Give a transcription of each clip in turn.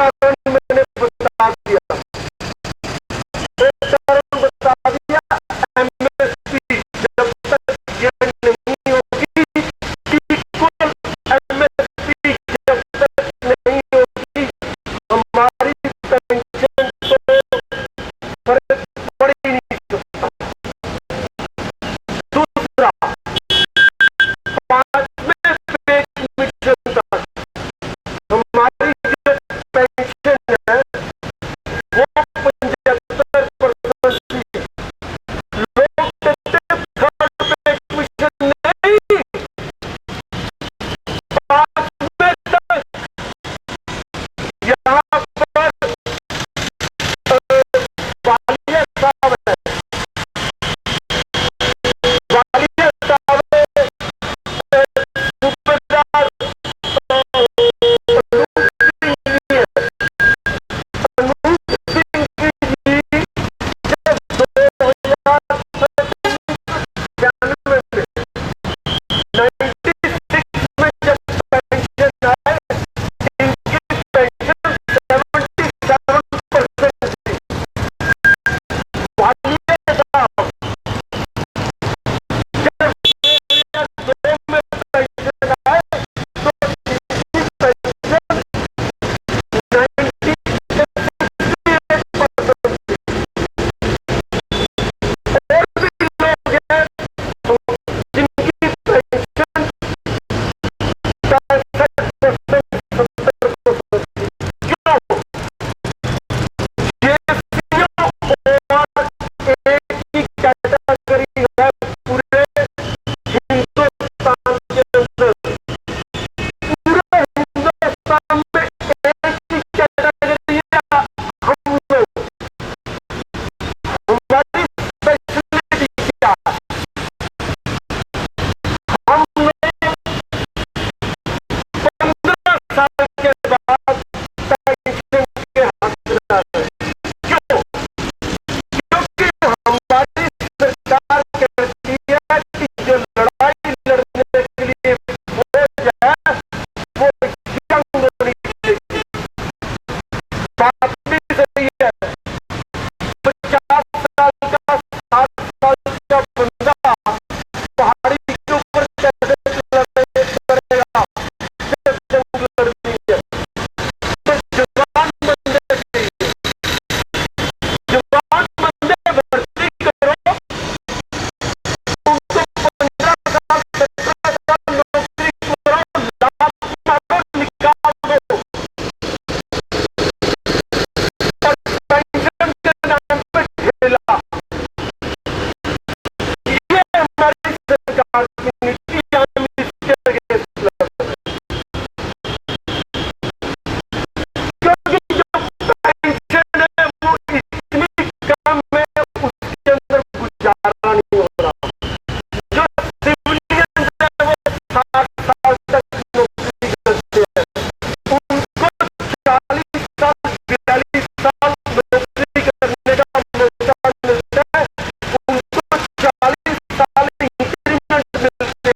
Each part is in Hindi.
कारण मैंने बता दिया, एमएसपी जब तक ये नहीं होगी, इक्वल एमएसपी जब तक नहीं होगी, हमारी पेंशन तो फर्क पड़ ही नहीं सकता। दूसरा, 5वें पे कमीशन तक हमारी जो पेंशन है वो 75% थी। लोग कहते थर्ड पे कमीशन नहीं, 5वें तक। यहाँ पर वालिया साहब है, वालिया साहब सूबेदार अनूप सिंह जी जब 2095 में 96 में जब पेंशन आए, इनकी पेंशन 77% थी। वालिया साहब जब 2002 में पेंशन आए तो इनकी पेंशन 98% थी। और भी लोग हैं तो जिनकी पेंशन 65%, 70% थी। क्यों? ये सीओ और एक ही कैटेगरी है पूरे हिंदुस्तान के अंदर। पूरे हिंदुस्तान में एक ही कैटेगरी है, हम लोग। हमारी स्पेशलिटी क्या है? हम लोग 15 साल के बाद पेंशन के हकदार हैं। क्यों? क्योंकि हमारी सरकार कहती है कि जो लड़ाई लड़ने के लिए फौज है वो यंग होनी चाहिए। बात भी सही है। 50 साल का, 60 साल का बंदा पहाड़ी के ऊपर कैसे लड़ाई करेगा जब जंग लड़नी है? तो जवान बंदे चाहिए, जवान बंदे भर्ती करो, उनको 15 साल 17 साल नौकरी कराओ, लात मारो, निकाल दो, और पेंशन के नाम पे ठेला। ये हमारी सरकार की नीति, हम इसके अगेंस्ट लड़ रहे हैं। क्योंकि जो पेंशन है वो इतनी कम है, उसके अंदर गुजारा नहीं हो रहा। जो सिविलियन है वो 60 साल तक नौकरी करते हैं, उनको 40 साल 42 साल नौकरी करने का मौका मिलता है, उनको 40 साल इंक्रीमेंट मिलते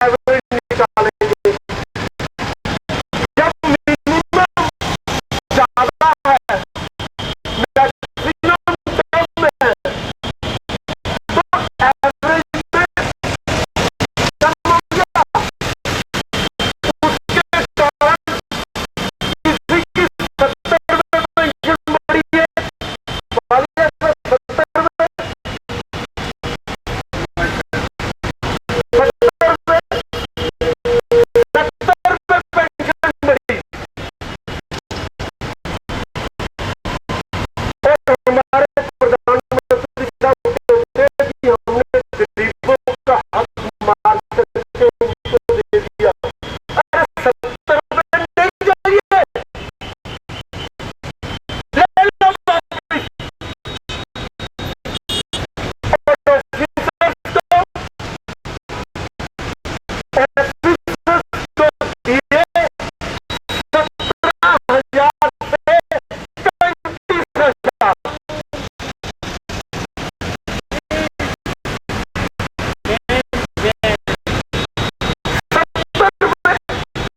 एवरेज निकालेंगे। जब मिनिमम ज्यादा है, मैक्सिमम कम है, तो एवरेज में कम हो गया। उसके कारण किसी की 70 में पेंशन बढ़ी है, वाली 70 में, 70 में पेंशन बढ़ी। और हमारे प्रधानमंत्री साहब कहते हैं कि हमने गरीबों का हक मार करके उनको दे दिया। अरे 70 में नहीं चाहिए, ले लो वापस। और ऑफिसर्स को दिए 17,000 से 35,000।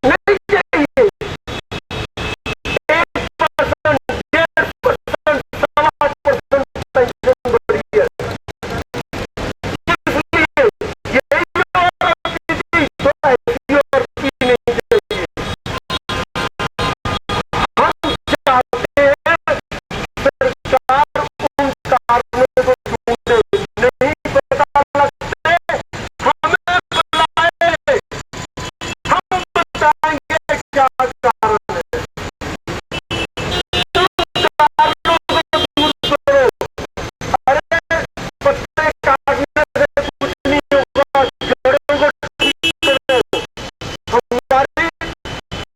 नहीं चाहिए, 1%, 1.5%, 1.25% पेंशन बढ़ी है। इसलिए यही और की तो ऐसी और की नहीं चाहिए। हम चाहते हैं सरकार उन कारणों को ढूंढे, नहीं पता लगते हमें बुलाए, हम बताएंगे क्या कारण है। कारणों से दूर करो। अरे पत्ते काटने से कुछ नहीं होगा, जड़ों को ठीक करो। हमारे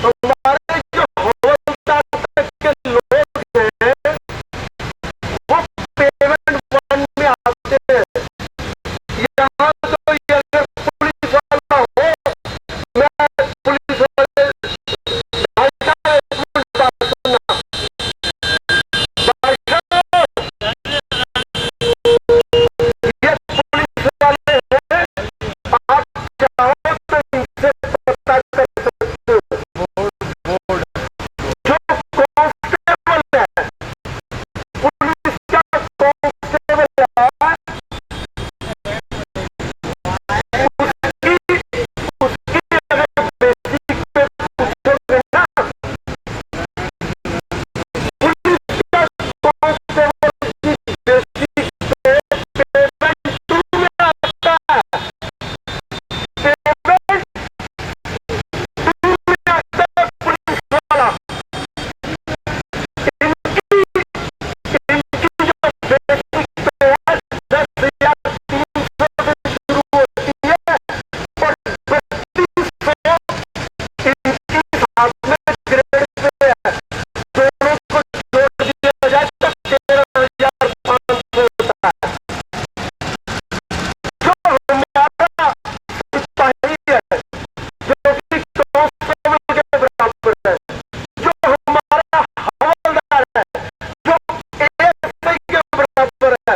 हमारे जो हवलदार तक के लोग हैं, वो पेमेंट वन में आते हैं। यहाँ तो ये अगर पुलिस वाला हो, मैं पुलिस वाले ढाईटा एक मिनट बात सुनना। बादशाह, ये पुलिस वाले हैं, आप चाहो तो इनसे पता कर सकते हो। जो कांस्टेबल है, पुलिस का कांस्टेबल है, उसकी अगर बेसिक पे पूछोगे ना, पुलिस का कांस्टेबल की बेसिक पे पेमेंट 2 में आता है। पेमेंट 2 में आता है पुलिस वाला। इनकी इनकी जो बेसिक पे है 10,300 से शुरू होती है, और 3200 इनकी साथ में ग्रेड पे है। दोनों को जोड़ दिया जाए तो 13,500 होता है। जो हमारा सिपाही है, जो कि कांस्टेबल के बराबर है, जो हमारा हवलदार है, जो एएसआई के बराबर है,